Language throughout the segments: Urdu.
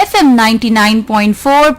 FM 99.4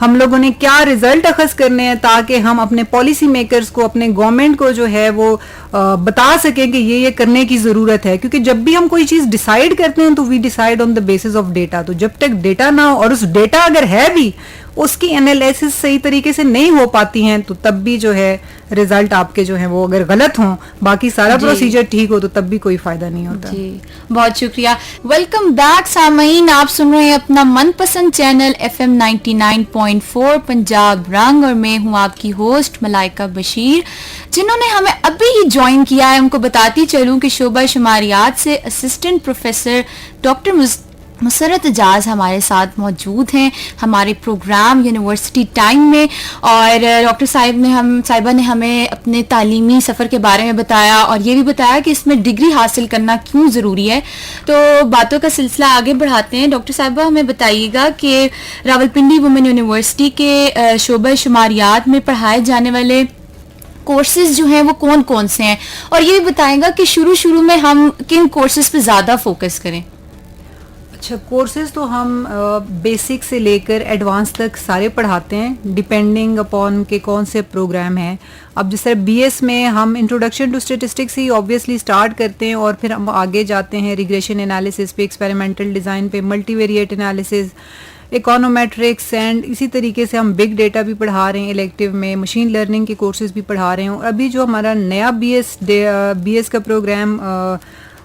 ہم لوگوں نے کیا ریزلٹ اخذ کرنے ہیں تاکہ ہم اپنے پالیسی میکرز کو, اپنے گورنمنٹ کو جو ہے وہ بتا سکیں کہ یہ کرنے کی ضرورت ہے. کیونکہ جب بھی ہم کوئی چیز ڈیسائیڈ کرتے ہیں تو we decide on the basis of data. تو جب تک ڈیٹا نہ ہو, اور اس ڈیٹا اگر ہے بھی اس کی انالیسس صحیح طریقے سے نہیں ہو پاتی ہیں, تو تب بھی جو ہے ریزلٹ آپ کے جو ہیں وہ اگر غلط ہوں, باقی سارا پروسیجر ٹھیک ہو, تو تب بھی کوئی فائدہ نہیں ہوتا. جی بہت شکریہ. ویلکم بیک سامعین, آپ سن رہے ہیں اپنا من پسند چینل FM 99.4 پنجاب رنگ, اور میں ہوں آپ کی ہوسٹ ملائکہ بشیر. جنہوں نے ہمیں ابھی ہی جوائن کیا ہے ان کو بتاتی چلوں کہ شعبہ شماریات سے اسسٹنٹ پروفیسر ڈاکٹر مسرت اعجاز ہمارے ساتھ موجود ہیں ہمارے پروگرام یونیورسٹی ٹائم میں. اور ڈاکٹر صاحبہ نے ہمیں اپنے تعلیمی سفر کے بارے میں بتایا, اور یہ بھی بتایا کہ اس میں ڈگری حاصل کرنا کیوں ضروری ہے. تو باتوں کا سلسلہ آگے بڑھاتے ہیں. ڈاکٹر صاحبہ ہمیں بتائیے گا کہ راولپنڈی وومن یونیورسٹی کے شعبہ شماریات میں پڑھائے جانے والے کورسز جو ہیں وہ کون کون سے ہیں, اور یہ بھی بتائیں گا کہ شروع میں ہم کن کورسز پہ زیادہ فوکس کریں. اچھا, کورسز تو ہم بیسک سے لے کر ایڈوانس تک سارے پڑھاتے ہیں, ڈپینڈنگ اپون کہ کون سے پروگرام ہیں. اب جس طرح بی ایس میں ہم انٹروڈکشن ٹو اسٹیٹسٹکس ہی آبویسلی اسٹارٹ کرتے ہیں, اور پھر ہم آگے جاتے ہیں ریگریشن انالیسس پہ, ایکسپیریمنٹل ڈیزائن پہ, multivariate analysis, econometrics, and اسی طریقے سے ہم بگ ڈیٹا بھی پڑھا رہے ہیں الیکٹیو میں, مشین لرننگ کے کورسز بھی پڑھا رہے ہیں. اور ابھی جو ہمارا نیا بی ایس کا program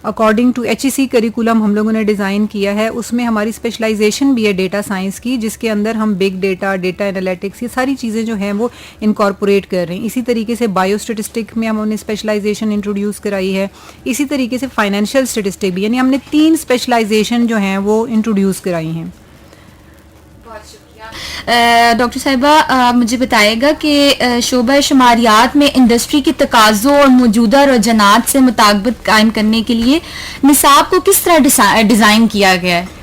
according to HEC curriculum ہم لوگوں نے ڈیزائن کیا ہے, اس میں ہماری اسپیشلائزیشن بھی ہے ڈیٹا سائنس کی, جس کے اندر ہم بگ ڈیٹا, ڈیٹا انالیٹکس, یہ ساری چیزیں جو ہیں وہ انکارپوریٹ کر رہے ہیں. اسی طریقے سے بایو اسٹیٹسٹک میں ہم نے اسپیشلائزیشن انٹروڈیوس کرائی ہے. اسی طریقے سے فائنینشیل اسٹیٹسٹک بھی, یعنی ہم نے 3 اسپیشلائزیشن جو ہیں وہ انٹروڈیوس کرائی ہیں. ڈاکٹر صاحبہ مجھے بتائے گا کہ شعبہ شماریات میں انڈسٹری کے تقاضوں اور موجودہ رجحانات سے مطابقت قائم کرنے کے لیے نصاب کو کس طرح ڈیزائن کیا گیا ہے؟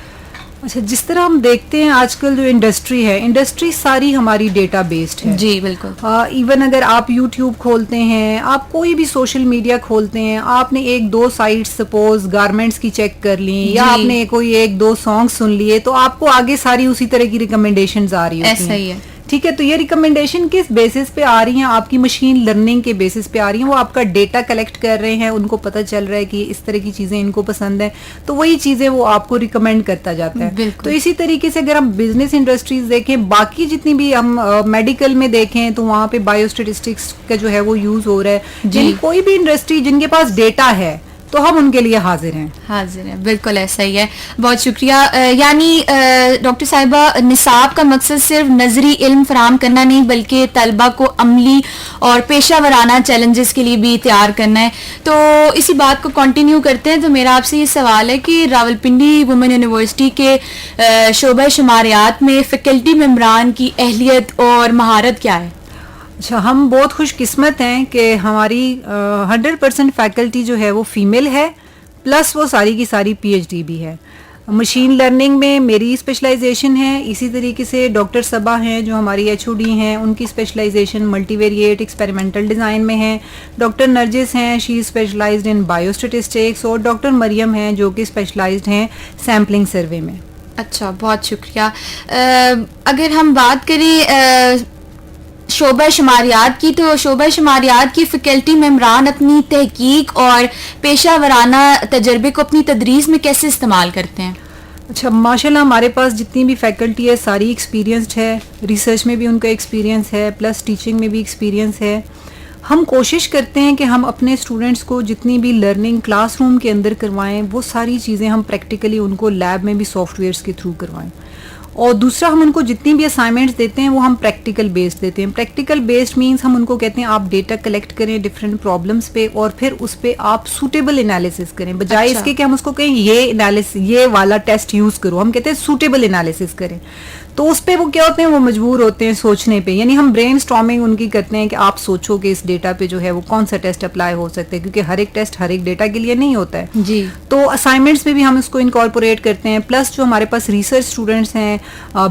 اچھا, جس طرح ہم دیکھتے ہیں آج کل جو انڈسٹری ہے, انڈسٹری ساری ہماری ڈیٹا بیسڈ ہے. جی بالکل. ایون اگر آپ یوٹیوب کھولتے ہیں, آپ کوئی بھی سوشل میڈیا کھولتے ہیں, آپ نے 1-2 سائٹ سپوز گارمنٹس کی چیک کر لی, یا آپ نے کوئی 1-2 سانگ سن لیے, تو آپ کو آگے ساری اسی طرح کی ریکمنڈیشنز آ رہی ہوتی ہیں. ایسا ہی ہے. ٹھیک ہے, تو یہ ریکمنڈیشن کس بیسس پہ آ رہی ہیں, آپ کی مشین لرننگ کے بیسس پہ آ رہی ہیں. وہ آپ کا ڈیٹا کلیکٹ کر رہے ہیں, ان کو پتہ چل رہا ہے کہ اس طرح کی چیزیں ان کو پسند ہیں, تو وہی چیزیں وہ آپ کو ریکمینڈ کرتا جاتا ہے. تو اسی طریقے سے اگر ہم بزنس انڈسٹریز دیکھیں, باقی جتنی بھی ہم میڈیکل میں دیکھیں, تو وہاں پہ بایو اسٹیٹسٹکس کا جو ہے وہ یوز ہو رہا ہے. یعنی کوئی بھی انڈسٹری جن کے پاس ڈیٹا ہے تو ہم ان کے لیے حاضر ہیں. بالکل ایسا ہی ہے. بہت شکریہ. یعنی ڈاکٹر صاحبہ نصاب کا مقصد صرف نظری علم فراہم کرنا نہیں بلکہ طلبہ کو عملی اور پیشہ ورانہ چیلنجز کے لیے بھی تیار کرنا ہے. تو اسی بات کو کنٹینیو کرتے ہیں. تو میرا آپ سے یہ سوال ہے کہ راولپنڈی وومن یونیورسٹی کے شعبہ شماریات میں فیکلٹی ممبران کی اہلیت اور مہارت کیا ہے؟ اچھا, ہم بہت خوش قسمت ہیں کہ ہماری 100% فیکلٹی جو ہے وہ فیمیل ہے, پلس وہ ساری کی ساری PhD بھی ہے. مشین لرننگ میں میری اسپیشلائزیشن ہے. اسی طریقے سے ڈاکٹر صبا ہیں جو ہماری HOD ہیں, ان کی specialization multivariate experimental design میں ہے. ڈاکٹر نرجس ہیں, she specialized in biostatistics, اور ڈاکٹر مریم ہیں جو کہ اسپیشلائزڈ ہیں سیمپلنگ سروے میں. اچھا, بہت شکریہ. اگر ہم بات کریں شعبہ شماریات کی, تو شعبہ شماریات کی فیکلٹی ممبران اپنی تحقیق اور پیشہ ورانہ تجربے کو اپنی تدریس میں کیسے استعمال کرتے ہیں؟ اچھا, ماشاءاللہ ہمارے پاس جتنی بھی فیکلٹی ہے ساری ایکسپیرینسڈ ہے. ریسرچ میں بھی ان کا ایکسپیرینس ہے, پلس ٹیچنگ میں بھی ایکسپیرینس ہے. ہم کوشش کرتے ہیں کہ ہم اپنے اسٹوڈنٹس کو جتنی بھی لرننگ کلاس روم کے اندر کروائیں, وہ ساری چیزیں ہم پریکٹیکلی ان کو لیب میں بھی سافٹ ویئرس کے تھرو کروائیں. اور دوسرا, ہم ان کو جتنی بھی اسائنمنٹس دیتے ہیں وہ ہم پریکٹیکل بیسڈ دیتے ہیں. پریکٹیکل بیسڈ مینس ہم ان کو کہتے ہیں آپ ڈیٹا کلیکٹ کریں ڈفرینٹ پرابلمس پہ, اور پھر اس پہ آپ سوٹیبل انالیسس کریں, بجائے اس کے کہ ہم اس کو کہیں یہ والا ٹیسٹ یوز کرو. ہم کہتے ہیں سوٹیبل انالیسس کریں. تو اس پہ وہ کیا ہوتے ہیں, وہ مجبور ہوتے ہیں سوچنے پہ. یعنی ہم برین اسٹارمنگ ان کی کرتے ہیں کہ آپ سوچو کہ اس ڈیٹا پہ جو ہے وہ کون سا ٹیسٹ اپلائی ہو سکتا ہے, کیونکہ ہر ایک ٹیسٹ ہر ایک ڈیٹا کے لیے نہیں ہوتا ہے. جی. تو اسائنمنٹس میں بھی ہم اس کو انکارپوریٹ کرتے ہیں. پلس جو ہمارے پاس ریسرچ اسٹوڈنٹس ہیں,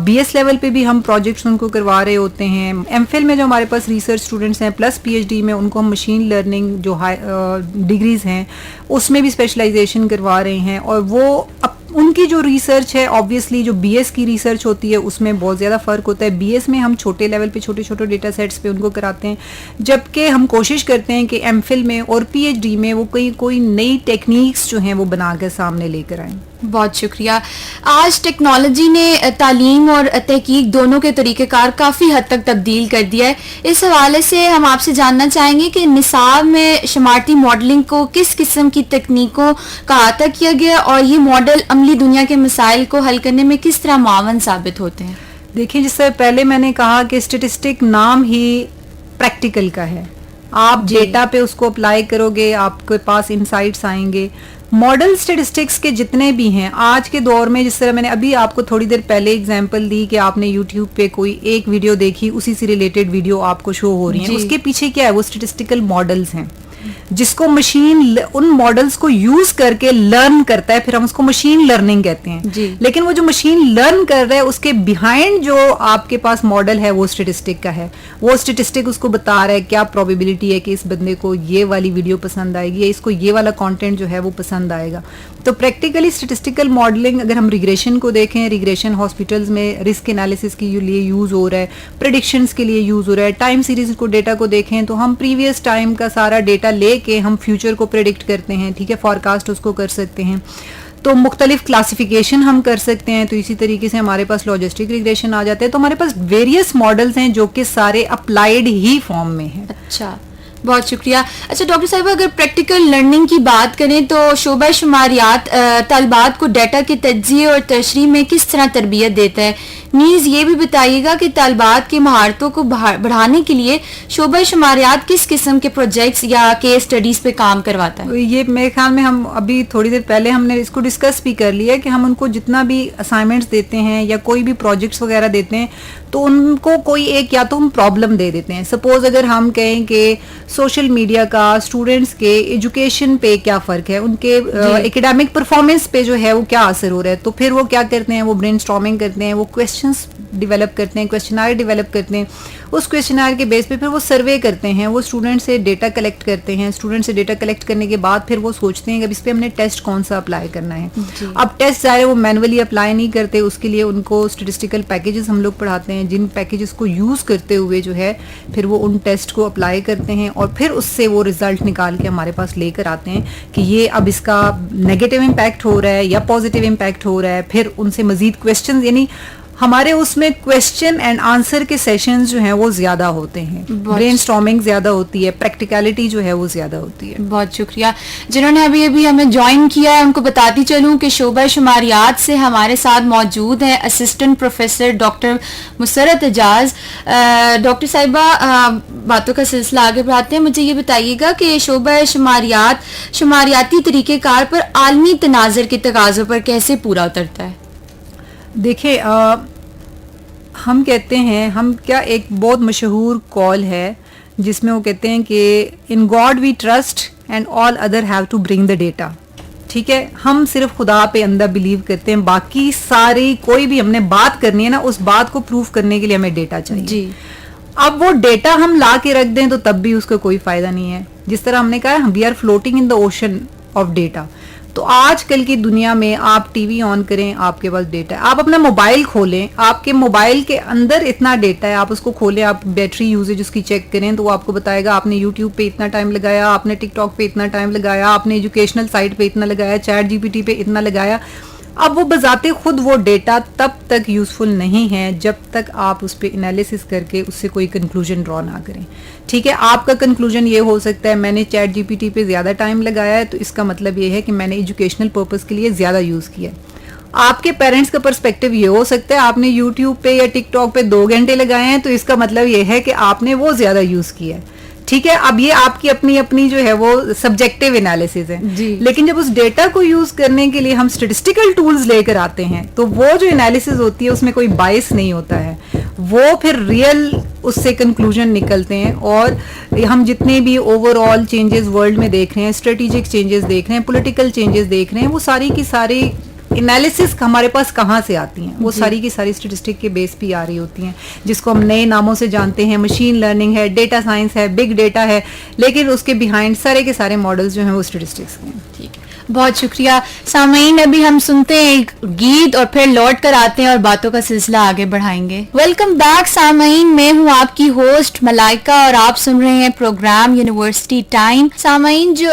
BS لیول پہ بھی ہم پروجیکٹس ان کو کروا رہے ہوتے ہیں. MPhil میں جو ہمارے پاس ریسرچ اسٹوڈنٹس ہیں, پلس PhD میں ان کو ہم مشین لرننگ جو ڈگریز ہیں اس میں بھی اسپیشلائزیشن کروا رہے ہیں. اور وہ ان کی جو ریسرچ ہے آبویسلی جو بی ایس کی ریسرچ ہوتی ہے اس میں بہت زیادہ فرق ہوتا ہے. بی ایس میں ہم چھوٹے لیول پہ چھوٹے چھوٹے ڈیٹا سیٹس پہ ان کو کراتے ہیں, جبکہ ہم کوشش کرتے ہیں کہ ایم فل میں اور پی ایچ ڈی میں وہ کوئی نئی ٹیکنیکس جو ہیں وہ بنا کر سامنے لے کر آئیں. بہت شکریہ. آج ٹیکنالوجی نے تعلیم اور تحقیق دونوں کے طریقہ کار کافی حد تک تبدیل کر دیا ہے. اس حوالے سے ہم آپ سے جاننا چاہیں گے کہ نصاب میں شمارتی ماڈلنگ کو کس قسم کی تکنیکوں کا احاطہ کیا گیا اور یہ ماڈل عملی دنیا کے مسائل کو حل کرنے میں کس طرح معاون ثابت ہوتے ہیں؟ دیکھیں, جس سے پہلے میں نے کہا کہ اسٹیٹسٹک نام ہی پریکٹیکل کا ہے. آپ ڈیٹا پہ اس کو اپلائی کرو گے, آپ کے پاس انسائٹس آئیں گے. ماڈل اسٹیٹسٹکس کے جتنے بھی ہیں آج کے دور میں, جس طرح میں نے ابھی آپ کو تھوڑی دیر پہلے اگزامپل دی کہ آپ نے یوٹیوب پہ کوئی ایک ویڈیو دیکھی, اسی سے ریلیٹڈ ویڈیو آپ کو شو ہو رہی ہیں, اس کے پیچھے کیا ہے, وہ اسٹیٹسٹیکل ماڈلز ہیں جس کو مشین ان ماڈلز کو یوز کر کے لرن کرتا ہے, پھر ہم اس کو مشین لرننگ کہتے ہیں. لیکن وہ جو مشین لرن کر رہا ہے اس کے بیہائنڈ جو آپ کے پاس ماڈل ہے وہ اسٹیٹسٹک کا ہے. وہ اسٹیٹسٹک اس کو بتا رہا ہے کیا پروبیبلٹی ہے کہ اس بندے کو یہ والی ویڈیو پسند آئے گی یا اس کو یہ والا کانٹینٹ جو ہے وہ پسند آئے گا. تو پریکٹیکلی اسٹیٹسٹیکل ماڈلنگ اگر ہم ریگریشن کو دیکھیں, ریگریشن ہاسپٹلز میں رسک انالیسس کے لیے یوز ہو رہا ہے, پریڈکشنز کے لیے یوز ہو رہا ہے. ٹائم سیریز کو ڈیٹا کو دیکھیں تو ہم پریویس ٹائم کا سارا ڈیٹا لے کے ہم فیوچر کو پریڈکٹ کرتے ہیں, ٹھیک ہے, فارکاسٹ اس کو کر سکتے ہیں. تو مختلف کلاسیفیکیشن ہم کر سکتے ہیں. تو اسی طریقے سے ہمارے پاس لاجسٹک ریگریشن آ جاتے ہیں. تو ہمارے پاس ویریس ماڈلز ہیں جو کہ سارے اپلائیڈ ہی فارم میں ہیں. اچھا, بہت شکریہ. اچھا ڈاکٹر صاحبہ, اگر پریکٹیکل لرننگ کی بات کریں تو شعبہ شماریات طالبات کو ڈیٹا کے تجزیے اور تشریح میں کس طرح تربیت دیتا ہے؟ نیز یہ بھی بتائیے گا کہ طالبات کی مہارتوں کو بڑھانے کے لیے شعبہ شماریات کس قسم کے پروجیکٹس یا کیس اسٹڈیز پہ کام کرواتا ہے؟ یہ میرے خیال میں ہم ابھی تھوڑی دیر پہلے ہم نے اس کو ڈسکس بھی کر لیا کہ ہم ان کو جتنا بھی اسائنمنٹس دیتے ہیں یا کوئی بھی پروجیکٹس وغیرہ دیتے ہیں تو ان کو کوئی ایک یا تو ہم پرابلم دے دیتے ہیں. سپوز اگر ہم کہیں کہ سوشل میڈیا کا اسٹوڈنٹس کے ایجوکیشن پہ کیا فرق ہے, ان کے ایکیڈیمک پرفارمنس پہ جو ہے وہ کیا اثر ہو رہا ہے, تو پھر وہ کیا کرتے ہیں, وہ برین اسٹارمنگ کرتے ہیں, وہ کویشچنس ڈیولپ کرتے ہیں, کویشچنائر ڈیولپ کرتے ہیں. اس کویشچنائر کے بیس پہ پھر وہ سروے کرتے ہیں, وہ اسٹوڈنٹ سے ڈیٹا کلیکٹ کرتے ہیں. اسٹوڈنٹ سے ڈیٹا کلیکٹ کرنے کے بعد پھر وہ سوچتے ہیں کہ اب اس پہ ہم نے ٹیسٹ کون سا اپلائی کرنا ہے. اب ٹیسٹ ظاہر وہ مینولی اپلائی نہیں کرتے, اس کے لیے ان کو اسٹیٹسٹیکل پیکیجز ہم لوگ پڑھاتے ہیں, جن پیکیجز کو یوز کرتے ہوئے جو ہے پھر وہ ان ٹیسٹ کو اپلائی کرتے ہیں اور پھر اس سے وہ رزلٹ نکال کے ہمارے پاس لے کر آتے ہیں کہ یہ اب اس کا نیگیٹو امپیکٹ ہو رہا ہے یا پازیٹیو امپیکٹ ہو رہا ہے. پھر ان سے مزید کویشچن, یعنی ہمارے اس میں کویشچن اینڈ آنسر کے سیشنز جو ہیں وہ زیادہ ہوتے ہیں, برین اسٹارمنگ زیادہ ہوتی ہے, پریکٹیکلٹی جو ہے وہ زیادہ ہوتی ہے. بہت شکریہ. جنہوں نے ابھی ہمیں جوائن کیا ہے ان کو بتاتی چلوں کہ شعبہ شماریات سے ہمارے ساتھ موجود ہیں اسسٹنٹ پروفیسر ڈاکٹر مسرت اعجاز. ڈاکٹر صاحبہ, باتوں کا سلسلہ آگے بڑھاتے ہیں. مجھے یہ بتائیے گا کہ شعبہ شماریاتی طریقہ کار پر عالمی تناظر کے تقاضوں پر کیسے پورا اترتا ہے؟ دیکھیں, ہم کہتے ہیں, ہم کیا ایک بہت مشہور کال ہے جس میں وہ کہتے ہیں کہ in God we trust and all other have to bring the data. ٹھیک ہے, ہم صرف خدا پہ اندھا بلیو کرتے ہیں, باقی ساری کوئی بھی ہم نے بات کرنی ہے نا, اس بات کو پروف کرنے کے لیے ہمیں ڈیٹا چاہیے. جی, اب وہ ڈیٹا ہم لا کے رکھ دیں تو تب بھی اس کا کوئی فائدہ نہیں ہے. جس طرح ہم نے کہا we are floating in the ocean of data. تو آج کل کی دنیا میں آپ ٹی وی آن کریں, آپ کے پاس ڈیٹا ہے. آپ اپنا موبائل کھولیں, آپ کے موبائل کے اندر اتنا ڈیٹا ہے. آپ اس کو کھولیں, آپ بیٹری یوزیج اس کی چیک کریں تو وہ آپ کو بتائے گا آپ نے یوٹیوب پہ اتنا ٹائم لگایا, آپ نے ٹک ٹاک پہ اتنا ٹائم لگایا, آپ نے ایجوکیشنل سائٹ پہ اتنا لگایا, چیٹ جی پی ٹی پہ اتنا لگایا. اب وہ بذات خود وہ ڈیٹا تب تک یوزفل نہیں ہے جب تک آپ اس پہ انالیسس کر کے اس سے کوئی کنکلوژن ڈرا نہ کریں. ٹھیک ہے, آپ کا کنکلوژن یہ ہو سکتا ہے میں نے چیٹ جی پی ٹی پہ زیادہ ٹائم لگایا ہے تو اس کا مطلب یہ ہے کہ میں نے ایجوکیشنل پرپز کے لیے زیادہ یوز کیا ہے. آپ کے پیرنٹس کا پرسپیکٹو یہ ہو سکتا ہے آپ نے یوٹیوب پہ یا ٹک ٹاک پہ 2 گھنٹے لگائے ہیں تو اس کا مطلب یہ ہے کہ آپ نے وہ زیادہ یوز کیا ہے. ٹھیک ہے, اب یہ آپ کی اپنی جو ہے وہ سبجیکٹو انالیسز ہے. لیکن جب اس ڈیٹا کو یوز کرنے کے لیے ہم اسٹیٹسٹیکل ٹولز لے کر آتے ہیں تو وہ جو انالیسز ہوتی ہے اس میں کوئی بائس نہیں ہوتا ہے, وہ پھر ریئل اس سے کنکلوژن نکلتے ہیں. اور ہم جتنے بھی اوور آل چینجز ورلڈ میں دیکھ رہے ہیں, اسٹریٹجک چینجز دیکھ رہے ہیں, پولیٹیکل چینجز دیکھ رہے ہیں, وہ ساری کی ساری انالیسس ہمارے پاس کہاں سے آتی ہیں؟ وہ ساری کی ساری اسٹیٹسٹک کے بیس پہ آ رہی ہوتی ہیں, جس کو ہم نئے ناموں سے جانتے ہیں. مشین لرننگ ہے, ڈیٹا سائنس ہے, بگ ڈیٹا ہے, لیکن اس کے بیہائنڈ سارے کے سارے ماڈلز جو ہیں وہ اسٹیٹسٹکس کے ہیں. ٹھیک, بہت شکریہ سامعین. ابھی ہم سنتے ہیں ایک گیت اور پھر لوٹ کر آتے ہیں اور باتوں کا سلسلہ آگے بڑھائیں گے. ویلکم بیک سامعین, میں ہوں آپ کی ہوسٹ ملائکہ اور آپ سن رہے ہیں پروگرام یونیورسٹی ٹائم. سامعین جو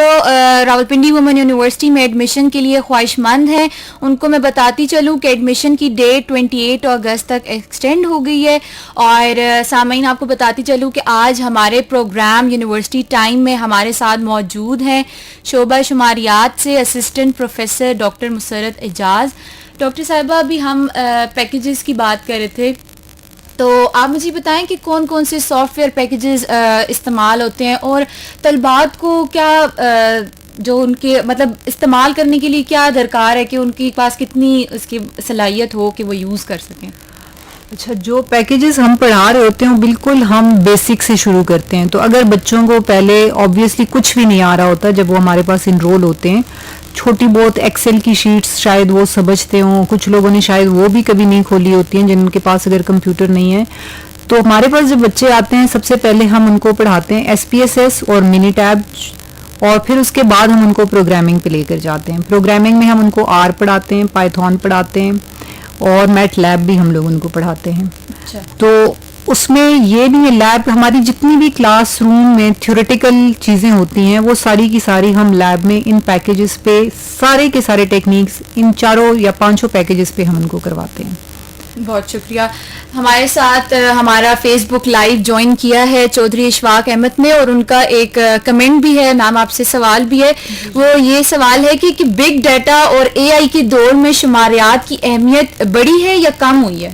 راولپنڈی وومن یونیورسٹی میں ایڈمیشن کے لیے خواہش مند ہیں ان کو میں بتاتی چلوں کہ ایڈمیشن کی ڈیٹ 28 اگست تک ایکسٹینڈ ہو گئی ہے. اور سامعین آپ کو بتاتی چلوں کہ آج ہمارے پروگرام یونیورسٹی ٹائم میں ہمارے ساتھ موجود ہیں شعبہ شماریات سے اسسٹنٹ پروفیسر ڈاکٹر مسرت اعجاز. ڈاکٹر صاحبہ ابھی ہم پیکیجز کی بات کر رہے تھے, تو آپ مجھے بتائیں کہ کون کون سے سافٹ ویئر پیکیجز استعمال ہوتے ہیں اور طلبات کو کیا جو ان کے مطلب استعمال کرنے کے لیے کیا درکار ہے کہ ان کے پاس کتنی اس کی صلاحیت ہو کہ وہ یوز کر سکیں. اچھا, جو پیکیجز ہم پڑھا رہے ہوتے ہیں بالکل ہم بیسک سے شروع کرتے ہیں. تو اگر بچوں کو پہلے آبویسلی کچھ بھی نہیں آ رہا ہوتا جب وہ ہمارے پاس انرول ہوتے ہیں, چھوٹی بہت ایکسل کی شیٹس شاید وہ سمجھتے ہوں, کچھ لوگوں نے شاید وہ بھی کبھی نہیں کھولی ہوتی ہیں جن کے پاس اگر کمپیوٹر نہیں ہے. تو ہمارے پاس جب بچے آتے ہیں سب سے پہلے ہم ان کو پڑھاتے ہیں SPSS اور منی ٹیب, اور پھر اس کے بعد ہم ان کو پروگرامنگ پہ لے کر جاتے ہیں. پروگرامنگ میں ہم ان کو R پڑھاتے ہیں, پائتھون پڑھاتے ہیں اور میٹ لیب بھی ہم لوگ ان کو پڑھاتے ہیں. تو اس میں یہ نہیں ہے, لیب ہماری جتنی بھی کلاس روم میں تھیوریٹیکل چیزیں ہوتی ہیں وہ ساری کی ساری ہم لیب میں ان پیکیجز پہ سارے کے سارے ٹیکنیکس ان 4 یا 5 پیکیجز پہ ہم ان کو کرواتے ہیں. بہت شکریہ. ہمارے ساتھ ہمارا فیس بک لائیو جوائن کیا ہے چودھری اشفاق احمد نے, اور ان کا ایک کمنٹ بھی ہے, میم آپ سے سوال بھی ہے. وہ یہ سوال ہے کہ بگ ڈیٹا اور AI کے دور میں شماریات کی اہمیت بڑھی ہے یا کم ہوئی ہے؟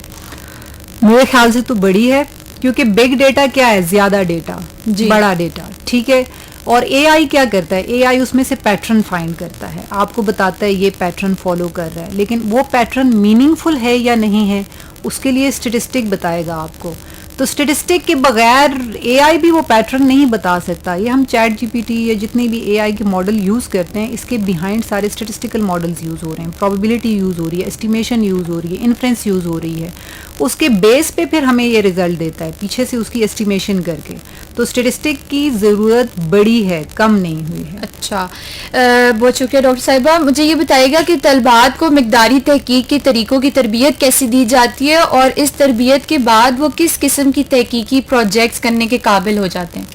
میرے خیال سے تو بڑی ہے, کیونکہ بگ ڈیٹا کیا ہے, زیادہ ڈیٹا, بڑا ڈیٹا, ٹھیک ہے. اور AI کیا کرتا ہے, AI اس میں سے پیٹرن فائنڈ کرتا ہے, آپ کو بتاتا ہے یہ پیٹرن فالو کر رہا ہے, لیکن وہ پیٹرن میننگ فل ہے یا نہیں ہے اس کے لیے اسٹیٹسٹک بتائے گا آپ کو. تو اسٹیٹسٹک کے بغیر AI بھی وہ پیٹرن نہیں بتا سکتا. یہ ہم چیٹ GPT یا جتنے بھی AI کے ماڈل یوز کرتے ہیں اس کے بیہائنڈ سارے اسٹیٹسٹیکل ماڈلز یوز ہو رہے ہیں, پروبیبلٹی یوز ہو رہی ہے, اسٹیمیشن یوز ہو رہی ہے, انفرنس یوز ہو رہی ہے. اس کے بیس پہ پھر ہمیں یہ رزلٹ دیتا ہے پیچھے سے اس کی اسٹیمیشن کر کے. تو اسٹیٹسٹک کی ضرورت بڑی ہے, کم نہیں ہوئی ہے. اچھا, بہت شکریہ ڈاکٹر صاحبہ. مجھے یہ بتائیے گا کہ طلبات کو مقداری تحقیق کے طریقوں کی تربیت کیسے دی جاتی ہے, اور اس تربیت کے بعد وہ کس قسم کی تحقیقی پروجیکٹس کرنے کے قابل ہو جاتے ہیں؟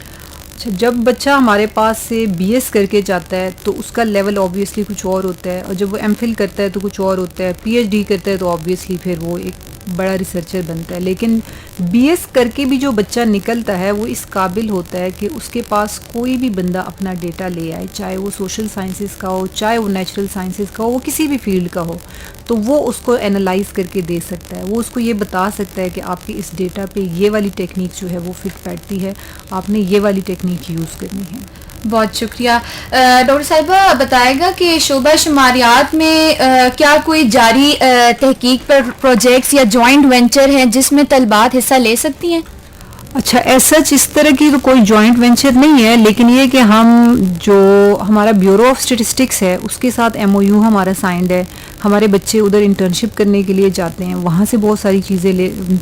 اچھا, جب بچہ ہمارے پاس سے BS کر کے جاتا ہے تو اس کا لیول آبویسلی کچھ اور ہوتا ہے, اور جب وہ MPhil کرتا ہے تو کچھ اور ہوتا ہے, PhD کرتا ہے تو آبویسلی پھر وہ ایک بڑا ریسرچر بنتا ہے. لیکن BS کر کے بھی جو بچہ نکلتا ہے وہ اس قابل ہوتا ہے کہ اس کے پاس کوئی بھی بندہ اپنا ڈیٹا لے آئے, چاہے وہ سوشل سائنسز کا ہو, چاہے وہ نیچرل سائنسز کا ہو, وہ کسی بھی فیلڈ کا ہو, تو وہ اس کو اینالائز کر کے دے سکتا ہے. وہ اس کو یہ بتا سکتا ہے کہ آپ کے اس ڈیٹا پہ یہ والی ٹیکنیک جو ہے وہ فٹ بیٹھتی ہے, آپ نے یہ والی ٹیکنیک یوز کرنی ہے. بہت شکریہ. ڈاکٹر صاحبہ بتائے گا کہ شعبہ شماریات میں کیا کوئی جاری تحقیق پر پروجیکٹس یا جوائنٹ وینچر ہیں جس میں طلبات حصہ لے سکتی ہیں؟ اچھا, ایسا اس طرح کی تو کوئی جوائنٹ وینچر نہیں ہے, لیکن یہ کہ ہم جو ہمارا بیورو آف اسٹیٹسٹکس ہے اس کے ساتھ MOU ہمارا سائنڈ ہے. ہمارے بچے ادھر انٹرنشپ کرنے کے لیے جاتے ہیں, وہاں سے بہت ساری چیزیں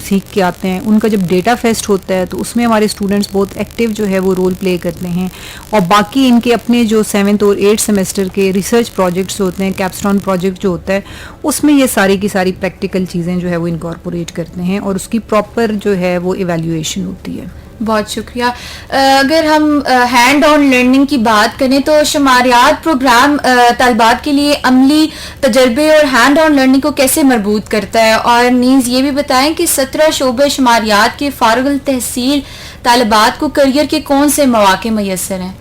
سیکھ کے آتے ہیں. ان کا جب ڈیٹا فیسٹ ہوتا ہے تو اس میں ہمارے اسٹوڈنٹس بہت ایکٹیو جو ہے وہ رول پلے کرتے ہیں. اور باقی ان کے اپنے جو 7th اور 8th سیمسٹر کے ریسرچ پروجیکٹس ہوتے ہیں, کیپسٹون پروجیکٹ جو ہوتا ہے اس میں یہ ساری کی ساری پریکٹیکل چیزیں جو ہے وہ انکارپوریٹ کرتے ہیں, اور اس کی پراپر جو ہے وہ ایویلیویشن ہوتی ہے. بہت شکریہ. اگر ہم ہینڈ آن لرننگ کی بات کریں تو شماریات پروگرام طالبات کے لیے عملی تجربے اور ہینڈ آن لرننگ کو کیسے مربوط کرتا ہے, اور نیز یہ بھی بتائیں کہ 17 شعبہ شماریات کے فارغ التحصیل طالبات کو کریئر کے کون سے مواقع میسر ہیں؟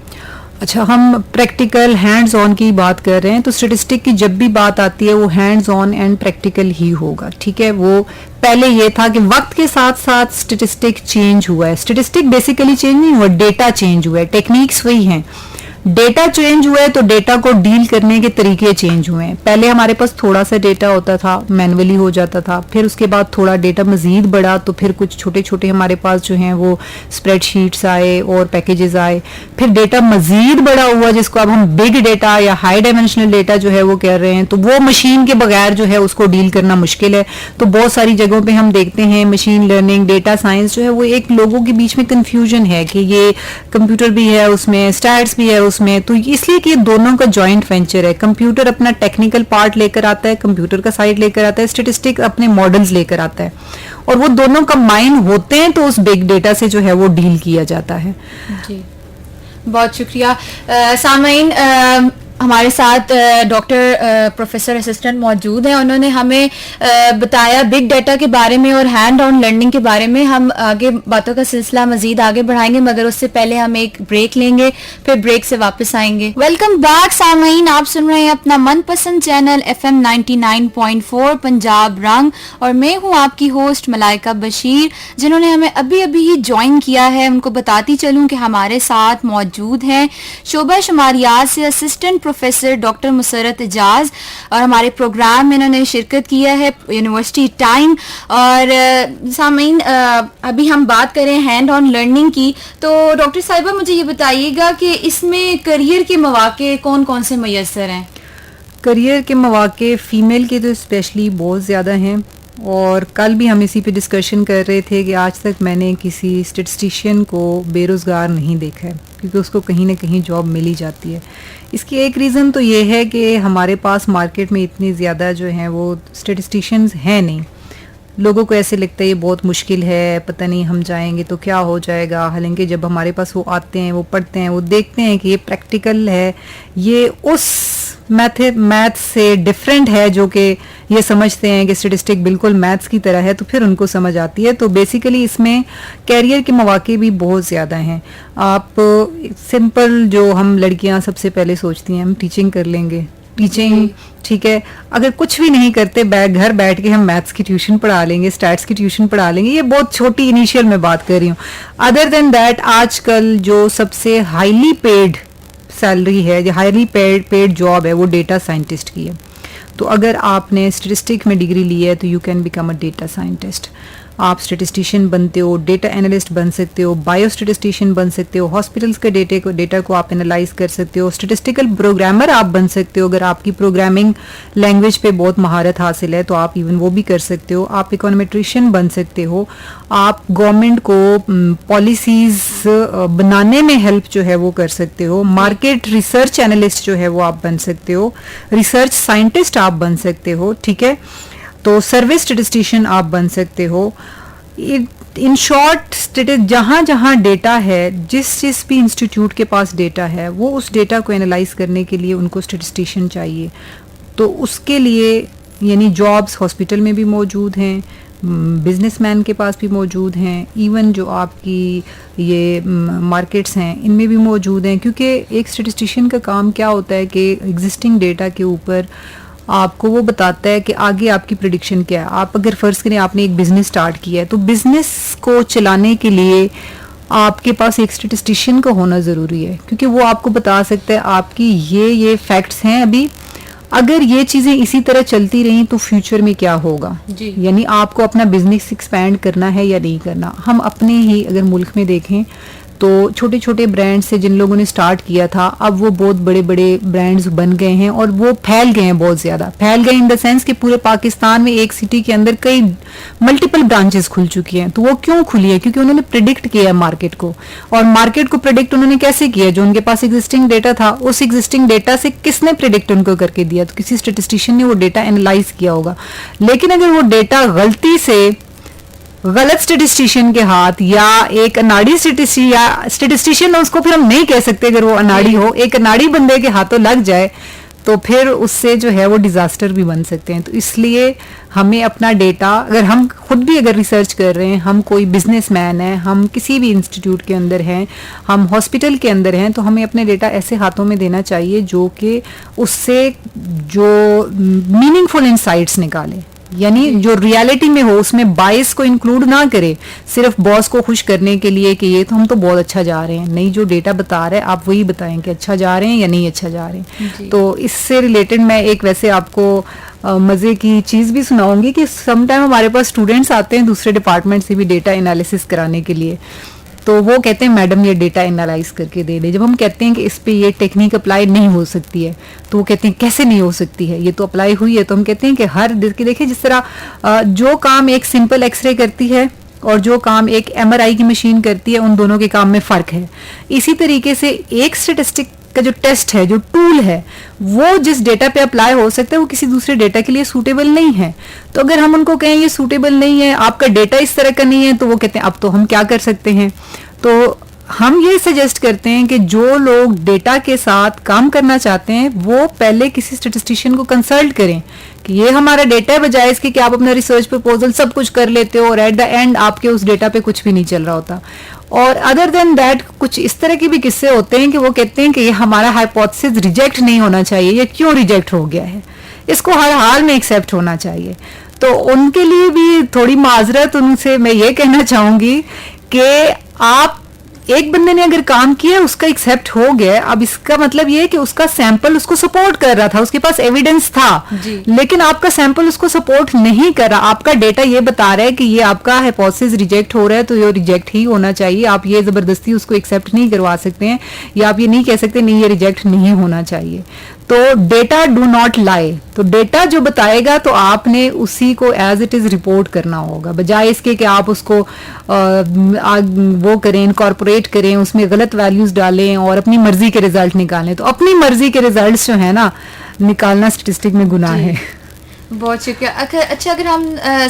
اچھا, ہم پریکٹیکل ہینڈز آن کی بات کر رہے ہیں تو اسٹیٹسٹک کی جب بھی بات آتی ہے وہ ہینڈز آن اینڈ پریکٹیکل ہی ہوگا, ٹھیک ہے. وہ پہلے یہ تھا کہ وقت کے ساتھ ساتھ اسٹیٹسٹک چینج ہوا ہے. اسٹیٹسٹک بیسیکلی چینج نہیں ہوا, ڈیٹا چینج ہوا ہے, ٹیکنیکس وہی ہیں. ڈیٹا چینج ہوا ہے تو ڈیٹا کو ڈیل کرنے کے طریقے چینج ہوئے ہیں. پہلے ہمارے پاس تھوڑا سا ڈیٹا ہوتا تھا, مینولی ہو جاتا تھا, پھر اس کے بعد تھوڑا ڈیٹا مزید بڑھا تو پھر کچھ چھوٹے چھوٹے ہمارے پاس جو ہیں وہ اسپریڈ شیٹس آئے اور پیکیجز آئے. پھر ڈیٹا مزید بڑا ہوا جس کو اب ہم بگ ڈیٹا یا ہائی ڈائمینشنل ڈیٹا جو ہے وہ کہہ رہے ہیں, تو وہ مشین کے بغیر جو ہے اس کو ڈیل کرنا مشکل ہے. تو بہت ساری جگہوں پہ ہم دیکھتے ہیں مشین لرننگ, ڈیٹا سائنس جو ہے وہ ایک لوگوں کے بیچ میں کنفیوژن ہے کہ یہ کمپیوٹر بھی ہے اس میں, اسٹیٹس بھی ہے اس میں, تو اس لیے کہ یہ دونوں کا جوائنٹ وینچر ہے. کمپیوٹر اپنا ٹیکنیکل پارٹ لے کر آتا ہے, کمپیوٹر کا سائڈ لے کر آتا ہے, اسٹیٹسٹک اپنے ماڈلز لے کر آتا ہے, اور وہ دونوں کمبائن ہوتے ہیں تو اس بگ ڈیٹا سے جو ہے وہ ڈیل کیا جاتا ہے. جی بہت شکریہ. سامعین, ہمارے ساتھ ڈاکٹر پروفیسر اسسٹنٹ موجود ہیں. انہوں نے ہمیں بتایا بگ ڈیٹا کے بارے میں اور ہینڈ آن لرننگ کے بارے میں. ہم آگے باتوں کا سلسلہ مزید آگے بڑھائیں گے, مگر اس سے پہلے ہم ایک بریک لیں گے, پھر بریک سے واپس آئیں گے. ویلکم بیک سامعین, آپ سن رہے ہیں اپنا من پسند چینل FM 99.4 پنجاب رنگ, اور میں ہوں آپ کی ہوسٹ ملائکہ بشیر. جنہوں نے ہمیں ابھی ابھی ہی جوائن کیا ہے, ان کو بتاتی چلوں کہ ہمارے ساتھ موجود ہیں شعبہ شماریات سے اسسٹنٹ پروفیسر ڈاکٹر مسرت اعجاز, اور ہمارے پروگرام میں انہوں نے شرکت کیا ہے یونیورسٹی ٹائم. اور سامعین, ابھی ہم بات کریں ہینڈ آن لرننگ کی, تو ڈاکٹر صاحبہ مجھے یہ بتائیے گا کہ اس میں کریئر کے مواقع کون کون سے میسر ہیں؟ کریئر کے مواقع فیمیل کے تو اسپیشلی بہت زیادہ ہیں, اور کل بھی ہم اسی پہ ڈسکشن کر رہے تھے کہ آج تک میں نے کسی اسٹیٹسٹیشین کو بے روزگار نہیں دیکھا ہے, کیونکہ اس کو کہیں نہ کہیں جاب مل ہی جاتی ہے. اس کی ایک ریزن تو یہ ہے کہ ہمارے پاس مارکیٹ میں اتنی زیادہ جو ہیں وہ اسٹیٹسٹیشینز ہیں نہیں. لوگوں کو ایسے لگتا ہے یہ بہت مشکل ہے, پتہ نہیں ہم جائیں گے تو کیا ہو جائے گا, حالانکہ جب ہمارے پاس وہ آتے ہیں, وہ پڑھتے ہیں, وہ دیکھتے ہیں کہ یہ پریکٹیکل ہے, یہ اس میتھ سے ڈفرینٹ ہے جو کہ یہ سمجھتے ہیں کہ اسٹیٹسٹک بالکل میتھس کی طرح ہے, تو پھر ان کو سمجھ آتی ہے. تو بیسیکلی اس میں کیریئر کے مواقع بھی بہت زیادہ ہیں. آپ سمپل جو ہم لڑکیاں سب سے پہلے سوچتی ہیں ہم ٹیچنگ کر لیں گے, ٹیچنگ ٹھیک ہے, اگر کچھ بھی نہیں کرتے گھر بیٹھ کے ہم میتھس کی ٹیوشن پڑھا لیں گے, اسٹیٹس کی ٹیوشن پڑھا لیں گے, یہ بہت چھوٹی انیشیل میں بات کر رہی ہوں. ادر دین دیٹ آج کل جو سب سے ہائیلی پیڈ سیلری ہے, جو ہائیلی پیڈ جاب ہے, وہ ڈیٹا سائنٹسٹ کی ہے. تو اگر آپ نے اسٹیٹسٹک میں ڈگری لی ہے تو you can become a data scientist. آپ اسٹیٹسٹیشین بنتے ہو, ڈیٹا انالسٹ بن سکتے ہو, بایو اسٹیٹسٹیشین بن سکتے ہو, ہاسپٹلس کے ڈیٹا کو آپ انالائز کر سکتے ہو, اسٹیٹسٹیکل پروگرامر آپ بن سکتے ہو. اگر آپ کی پروگرامنگ لینگویج پہ بہت مہارت حاصل ہے تو آپ ایون وہ بھی کر سکتے ہو. آپ اکانومیٹریشین بن سکتے ہو. آپ گورنمنٹ کو پالیسیز بنانے میں ہیلپ جو ہے وہ کر سکتے ہو. مارکیٹ ریسرچ انالسٹ جو ہے وہ آپ بن سکتے ہو. ریسرچ سائنٹسٹ آپ بن سکتے ہو, ٹھیک ہے. تو سروس اسٹیٹسٹیشین آپ بن سکتے ہو. ان شارٹ جہاں جہاں ڈیٹا ہے, جس بھی انسٹیٹیوٹ کے پاس ڈیٹا ہے, وہ اس ڈیٹا کو انالائز کرنے کے لیے ان کو اسٹیٹسٹیشین چاہیے. تو اس کے لیے یعنی جابس ہاسپٹل میں بھی موجود ہیں, بزنس مین کے پاس بھی موجود ہیں, ایون جو آپ کی یہ مارکیٹس ہیں ان میں بھی موجود ہیں. کیونکہ ایک اسٹیٹسٹیشین کا کام کیا ہوتا ہے کہ ایگزسٹنگ ڈیٹا کے اوپر آپ کو وہ بتاتا ہے کہ آگے آپ کی پریڈکشن کیا ہے. آپ اگر فرض کریں آپ نے ایک بزنس سٹارٹ کیا ہے, تو بزنس کو چلانے کے لیے آپ کے پاس ایک اسٹیٹسٹیشین کا ہونا ضروری ہے, کیونکہ وہ آپ کو بتا سکتا ہے آپ کی یہ فیکٹس ہیں ابھی, اگر یہ چیزیں اسی طرح چلتی رہیں تو فیوچر میں کیا ہوگا. یعنی آپ کو اپنا بزنس ایکسپینڈ کرنا ہے یا نہیں کرنا. ہم اپنے ہی اگر ملک میں دیکھیں تو چھوٹے چھوٹے برانڈ سے جن لوگوں نے سٹارٹ کیا تھا, اب وہ بہت بڑے بڑے برانڈز بن گئے ہیں, اور وہ پھیل گئے ہیں, بہت زیادہ پھیل گئے ان دا سینس کہ پورے پاکستان میں ایک سٹی کے اندر کئی ملٹیپل برانچز کھل چکی ہیں. تو وہ کیوں کھلی ہے؟ کیونکہ انہوں نے پریڈکٹ کیا مارکیٹ کو. اور مارکیٹ کو پریڈکٹ انہوں نے کیسے کیا؟ جو ان کے پاس ایگزسٹنگ ڈیٹا تھا, اس ایگزسٹنگ ڈیٹا سے کس نے پریڈکٹ ان کو کر کے دیا؟ تو کسی اسٹیٹسٹیشین نے وہ ڈیٹا انالائز کیا ہوگا. لیکن اگر وہ ڈیٹا غلطی سے غلط اسٹیٹسٹیشین کے ہاتھ, یا ایک اناڑی اسٹیٹسٹیشین, اس کو پھر ہم نہیں کہہ سکتے اگر وہ اناڑی ہو, ایک اناڑی بندے کے ہاتھوں لگ جائے تو پھر اس سے جو ہے وہ ڈیزاسٹر بھی بن سکتے ہیں. تو اس لیے ہمیں اپنا ڈیٹا, اگر ہم خود بھی اگر ریسرچ کر رہے ہیں, ہم کوئی بزنس مین ہیں, ہم کسی بھی انسٹیٹیوٹ کے اندر ہیں, ہم ہاسپٹل کے اندر ہیں, تو ہمیں اپنے ڈیٹا ایسے ہاتھوں میں دینا چاہیے جو کہ اس سے جو میننگ فل انسائٹس نکالے, یعنی جو ریالٹی میں ہو, اس میں بائس کو انکلوڈ نہ کرے صرف باس کو خوش کرنے کے لیے کہ یہ تو ہم تو بہت اچھا جا رہے ہیں. نہیں, جو ڈیٹا بتا رہا ہے آپ وہی بتائیں کہ اچھا جا رہے ہیں یا نہیں اچھا جا رہے ہیں. تو اس سے ریلیٹڈ میں ایک ویسے آپ کو مزے کی چیز بھی سناؤں گی کہ سم ٹائم ہمارے پاس اسٹوڈینٹس آتے ہیں دوسرے ڈپارٹمنٹ سے بھی ڈیٹا انالیسس کرانے کے لیے, تو وہ کہتے ہیں میڈم یہ ڈیٹا انالائز کر کے دے دے. جب ہم کہتے ہیں کہ اس پہ یہ ٹیکنیک اپلائی نہیں ہو سکتی ہے, تو وہ کہتے ہیں کیسے نہیں ہو سکتی ہے, یہ تو اپلائی ہوئی ہے. تو ہم کہتے ہیں کہ ہر دیکھیں جس طرح جو کام ایک سمپل ایکس رے کرتی ہے اور جو کام ایک MRI کی مشین کرتی ہے, ان دونوں کے کام میں فرق ہے. اسی طریقے سے ایک اسٹیٹسٹک کا جو ٹیسٹ ہے, جو ٹول ہے, وہ جس ڈیٹا پہ اپلائی ہو سکتا ہے وہ کسی دوسرے ڈیٹا کے لیے سوٹیبل نہیں ہے. تو اگر ہم ان کو کہیں یہ سوٹیبل نہیں ہے, آپ کا ڈیٹا اس طرح کا نہیں ہے, تو وہ کہتے ہیں اب تو ہم کیا کر سکتے ہیں. تو ہم یہ سجیسٹ کرتے ہیں کہ جو لوگ ڈیٹا کے ساتھ کام کرنا چاہتے ہیں وہ پہلے کسی اسٹیٹسٹیشین کو کنسلٹ کریں کہ یہ ہمارا ڈیٹا ہے, بجائے اس کے کہ آپ اپنا ریسرچ پرپوزل سب کچھ کر لیتے ہو اور ایٹ دا اینڈ آپ کے اس ڈیٹا پہ کچھ بھی نہیں چل رہا ہوتا. اور ادر دین دیٹ کچھ اس طرح کے بھی قصے ہوتے ہیں کہ وہ کہتے ہیں کہ یہ ہمارا ہائپوتھسس ریجیکٹ نہیں ہونا چاہیے, یہ کیوں ریجیکٹ ہو گیا ہے, اس کو ہر حال میں ایکسیپٹ ہونا چاہیے. تو ان کے لیے بھی تھوڑی معذرت ان سے میں یہ کہنا چاہوں گی کہ آپ ایک بندے نے اگر کام کیا اس کا ایکسیپٹ ہو گیا, اب اس کا مطلب یہ ہے کہ اس کا سیمپل اس کو سپورٹ کر رہا تھا, اس کے پاس ایویڈنس تھا, لیکن آپ کا سیمپل اس کو سپورٹ نہیں کر رہا, آپ کا ڈیٹا یہ بتا رہا ہے کہ یہ آپ کا ہائپوتھسس ریجیکٹ ہو رہا ہے تو یہ ریجیکٹ ہی ہونا چاہیے. آپ یہ زبردستی اس کو ایکسیپٹ نہیں کروا سکتے ہیں, یا آپ یہ نہیں کہہ سکتے نہیں یہ ریجیکٹ نہیں ہونا چاہیے. تو ڈیٹا ڈو ناٹ لائی, تو ڈیٹا جو بتائے گا تو آپ نے اسی کو ایز اٹ از رپورٹ کرنا ہوگا, بجائے اس کے کہ آپ اس کو وہ کریں, انکارپوریٹ کریں, اس میں غلط ویلیوز ڈالیں اور اپنی مرضی کے ریزلٹ نکالیں. تو اپنی مرضی کے ریزلٹس جو ہے نا نکالنا اسٹیٹسٹک میں گناہ ہے. بہت شکریہ. اچھا, اگر ہم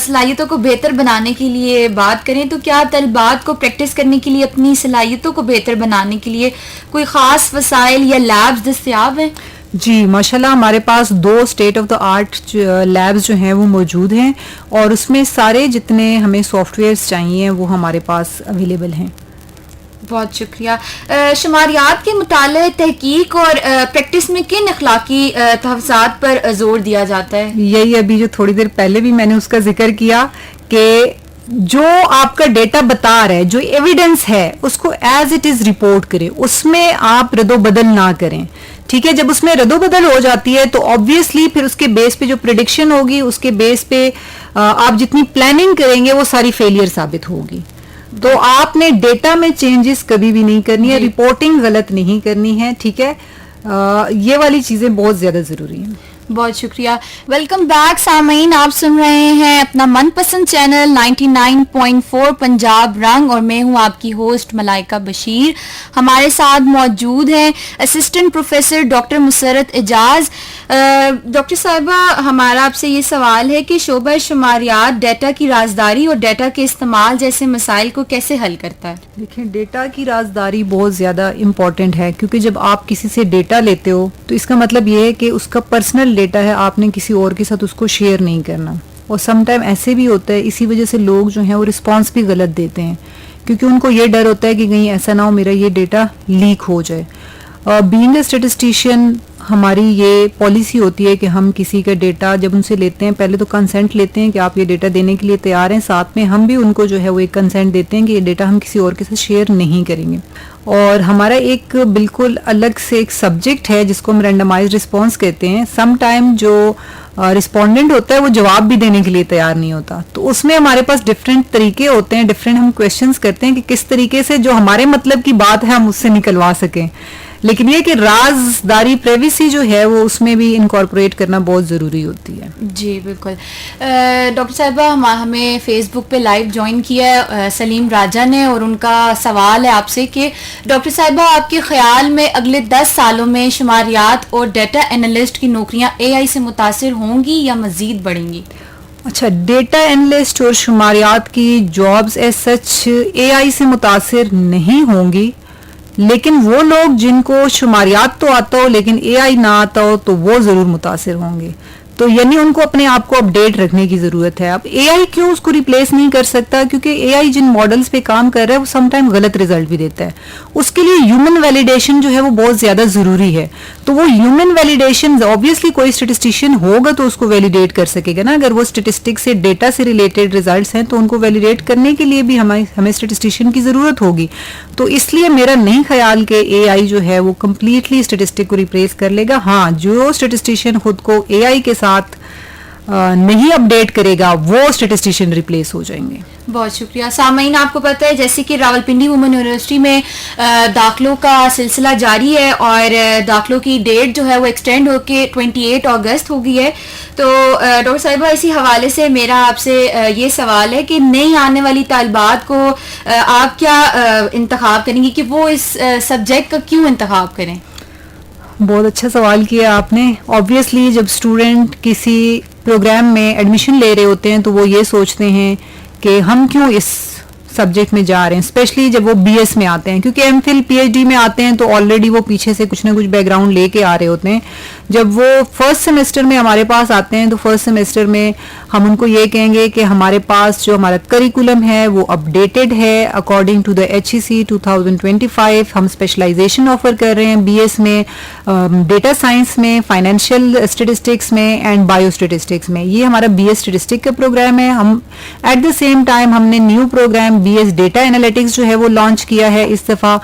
صلاحیتوں کو بہتر بنانے کے لیے بات کریں تو کیا طلبات کو پریکٹس کرنے کے لیے اپنی صلاحیتوں کو بہتر بنانے کے لیے کوئی خاص وسائل یا لیبز دستیاب ہیں؟ جی ماشاءاللہ, ہمارے پاس 2 state of the art labs جو ہیں وہ موجود ہیں, اور اس میں سارے جتنے ہمیں سافٹ ویئرس چاہیے وہ ہمارے پاس اویلیبل ہیں. بہت شکریہ. شماریات کے مطالعہ, تحقیق اور پریکٹس میں کن اخلاقی تحفظات پر زور دیا جاتا ہے؟ یہی ابھی جو تھوڑی دیر پہلے بھی میں نے اس کا ذکر کیا کہ جو آپ کا ڈیٹا بتا رہا ہے, جو ایویڈنس ہے, اس کو ایز اٹ از رپورٹ کریں, اس میں آپ رد و بدل نہ کریں. ٹھیک ہے, جب اس میں رد و بدل ہو جاتی ہے تو آبویسلی پھر اس کے بیس پہ جو پریڈکشن ہوگی, اس کے بیس پہ آپ جتنی پلاننگ کریں گے وہ ساری فیلئر ثابت ہوگی. تو آپ نے ڈیٹا میں چینجز کبھی بھی نہیں کرنی ہے, رپورٹنگ غلط نہیں کرنی ہے. ٹھیک ہے, یہ والی چیزیں بہت زیادہ ضروری ہیں. بہت شکریہ. ویلکم بیک سامعین, آپ سن رہے ہیں اپنا من پسند چینل 99.4 پنجاب رنگ, اور میں ہوں آپ کی ہوسٹ ملائکہ بشیر. ہمارے ساتھ موجود ہیں اسسٹنٹ پروفیسر ڈاکٹر مسرت اعجاز. ڈاکٹر صاحبہ, ہمارا آپ سے یہ سوال ہے کہ شعبہ شماریات ڈیٹا کی رازداری اور ڈیٹا کے استعمال جیسے مسائل کو کیسے حل کرتا ہے؟ دیکھیں, ڈیٹا کی رازداری بہت زیادہ امپورٹنٹ ہے, کیونکہ جب آپ کسی سے ڈیٹا لیتے ہو تو اس کا مطلب یہ ہے کہ اس کا پرسنل ڈیٹا ہے, آپ نے کسی اور کے ساتھ اس کو شیئر نہیں کرنا. اور سم ٹائم ایسے بھی ہوتا ہے, اسی وجہ سے لوگ جو ہیں وہ رسپانس بھی غلط دیتے ہیں, کیونکہ ان کو یہ ڈر ہوتا ہے کہ کہیں ایسا نہ ہو میرا یہ ڈیٹا لیک ہو جائے. بینگ اے اسٹیٹسٹیشین ہماری یہ پالیسی ہوتی ہے کہ ہم کسی کا ڈیٹا جب ان سے لیتے ہیں پہلے تو کنسنٹ لیتے ہیں کہ آپ یہ ڈیٹا دینے کے لیے تیار ہیں, ساتھ میں ہم بھی ان کو جو ہے وہ ایک کنسنٹ دیتے ہیں کہ یہ ڈیٹا ہم کسی اور کے ساتھ شیئر نہیں کریں گے. اور ہمارا ایک بالکل الگ سے ایک سبجیکٹ ہے جس کو ہم رینڈمائز رسپانس کہتے ہیں. سم ٹائم جو رسپونڈنٹ ہوتا ہے وہ جواب بھی دینے کے لیے تیار نہیں ہوتا, تو اس میں ہمارے پاس ڈفرینٹ طریقے ہوتے ہیں, ڈفرینٹ ہم کویشچنس کرتے ہیں کہ کس طریقے سے جو ہمارے مطلب کی بات ہے ہم اس سے نکلوا سکیں. لیکن یہ کہ رازداری پریویسی جو ہے وہ اس میں بھی انکارپوریٹ کرنا بہت ضروری ہوتی ہے. جی بالکل. ڈاکٹر صاحبہ, ہمیں فیس بک پہ لائیو جوائن کیا ہے سلیم راجہ نے, اور ان کا سوال ہے آپ سے کہ ڈاکٹر صاحبہ, آپ کے خیال میں اگلے 10 سالوں میں شماریات اور ڈیٹا انالسٹ کی نوکریاں اے آئی سے متاثر ہوں گی یا مزید بڑھیں گی؟ اچھا, ڈیٹا انالسٹ اور شماریات کی جابز ایز سچ اے آئی سے متاثر نہیں ہوں گی, لیکن وہ لوگ جن کو شماریات تو آتا ہو لیکن اے آئی نہ آتا ہو تو وہ ضرور متاثر ہوں گے. تو یعنی ان کو اپنے آپ کو اپڈیٹ رکھنے کی ضرورت ہے. اب اے آئی کیوں اس کو ریپلیس نہیں کر سکتا, کیونکہ اے آئی جن ماڈلز پہ کام کر رہا ہے وہ سم ٹائم غلط ریزلٹ بھی دیتا ہے. اس کے لیے ہیومن ویلیڈیشن جو ہے وہ بہت زیادہ ضروری ہے. تو وہ ہیومن ویلیڈیشن آبویسلی کوئی اسٹیٹسٹیشین ہوگا تو اس کو ویلیڈیٹ کر سکے گا نا. اگر وہ اسٹیٹسٹک سے ڈیٹا سے ریلیٹڈ ریزلٹس ہیں تو ان کو ویلیڈیٹ کرنے کے لیے بھی ہمیں اسٹیٹسٹیشین کی ضرورت ہوگی. تو اس لیے میرا نہیں خیال کہ اے آئی جو ہے وہ کمپلیٹلی اسٹیٹسٹک کو ریپلیس کر لے گا. ہاں, جو اسٹیٹسٹیشین خود کو اے آئی کے ساتھ نہیں اپڈیٹ کرے گا وہ اسٹیٹسٹیشین ریپلیس ہو جائیں گے. بہت شکریہ. سامعین, آپ کو پتہ ہے جیسے کہ راولپنڈی وومن یونیورسٹی میں داخلوں کا سلسلہ جاری ہے, اور داخلوں کی ڈیٹ جو ہے وہ ایکسٹینڈ ہو کے 28 اگست ہو گئی ہے. تو ڈاکٹر صاحبہ, اسی حوالے سے میرا آپ سے یہ سوال ہے کہ نئی آنے والی طالبات کو آپ کیا انتخاب کریں گی کہ وہ اس سبجیکٹ کا کیوں انتخاب کریں؟ بہت اچھا سوال کیا آپ نے. آبویسلی جب اسٹوڈنٹ کسی پروگرام میں ایڈمیشن لے رہے ہوتے ہیں تو وہ یہ سوچتے ہیں کہ ہم کیوں اس سبجیکٹ میں جا رہے ہیں, اسپیشلی جب وہ بی ایس میں آتے ہیں, کیونکہ M Phil P H D میں آتے ہیں تو آلریڈی وہ پیچھے سے کچھ نہ کچھ بیک گراؤنڈ لے کے آ رہے ہوتے ہیں. جب وہ فرسٹ سیمسٹر میں ہمارے پاس آتے ہیں تو فرسٹ سیمسٹر میں ہم ان کو یہ کہیں گے کہ ہمارے پاس جو ہمارا کریکولم ہے وہ اپڈیٹڈ ہے according to the H E C 2025. ہم اسپیشلائزیشن آفر کر رہے ہیں بی ایس میں, ڈیٹا سائنس میں, فائنینشیل اسٹیٹسٹکس میں اینڈ بایو اسٹیٹسٹکس میں. یہ ہمارا بی ایس اسٹیٹسٹک کا پروگرام ہے. ہم ایٹ دا سیم ٹائم ہم نے new programme B S data analytics جو ہے وہ لانچ کیا ہے اس دفعہ.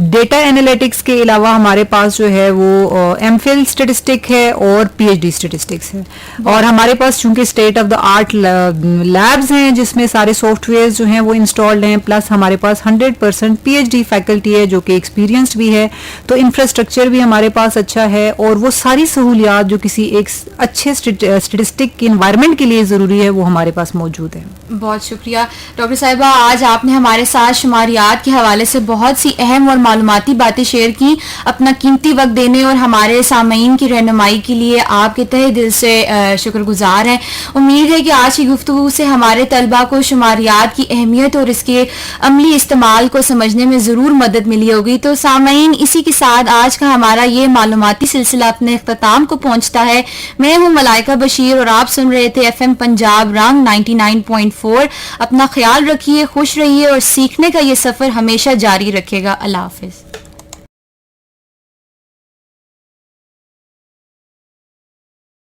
ڈیٹا انالیٹکس کے علاوہ ہمارے پاس جو ہے وہ ایم فل اسٹیٹسٹک ہے اور پی ایچ ڈی اسٹیٹسٹکس ہے. اور ہمارے پاس چونکہ state of the art labs ہیں جس میں سارے سافٹ ویئر جو ہیں وہ انسٹالڈ ہیں, پلس ہمارے پاس 100% پی ایچ ڈی فیکلٹی ہے جو کہ ایکسپیرینسڈ بھی ہے, تو انفراسٹرکچر بھی ہمارے پاس اچھا ہے, اور وہ ساری سہولیات جو کسی ایک اچھے اسٹیٹسٹک کے انوائرمنٹ کے لیے ضروری ہے وہ ہمارے پاس موجود ہے. بہت شکریہ ڈاکٹر صاحبہ. آج آپ نے ہمارے ساتھ شماریات کے حوالے سے بہت سی اہم اور معلوماتی باتیں شیئر کی. اپنا قیمتی وقت دینے اور ہمارے سامعین کی رہنمائی کے لیے آپ کے تہہ دل سے شکر گزار ہیں. امید ہے کہ آج کی گفتگو سے ہمارے طلباء کو شماریات کی اہمیت اور اس کے عملی استعمال کو سمجھنے میں ضرور مدد ملی ہوگی. تو سامعین, اسی کے ساتھ آج کا ہمارا یہ معلوماتی سلسلہ اپنے اختتام کو پہنچتا ہے. میں ہوں ملائکہ بشیر اور آپ سن رہے تھے ایف ایم پنجاب رنگ 99.4. اپنا خیال رکھیے, خوش رہیے اور سیکھنے کا یہ سفر ہمیشہ جاری رکھے گا. اللہ حافظ.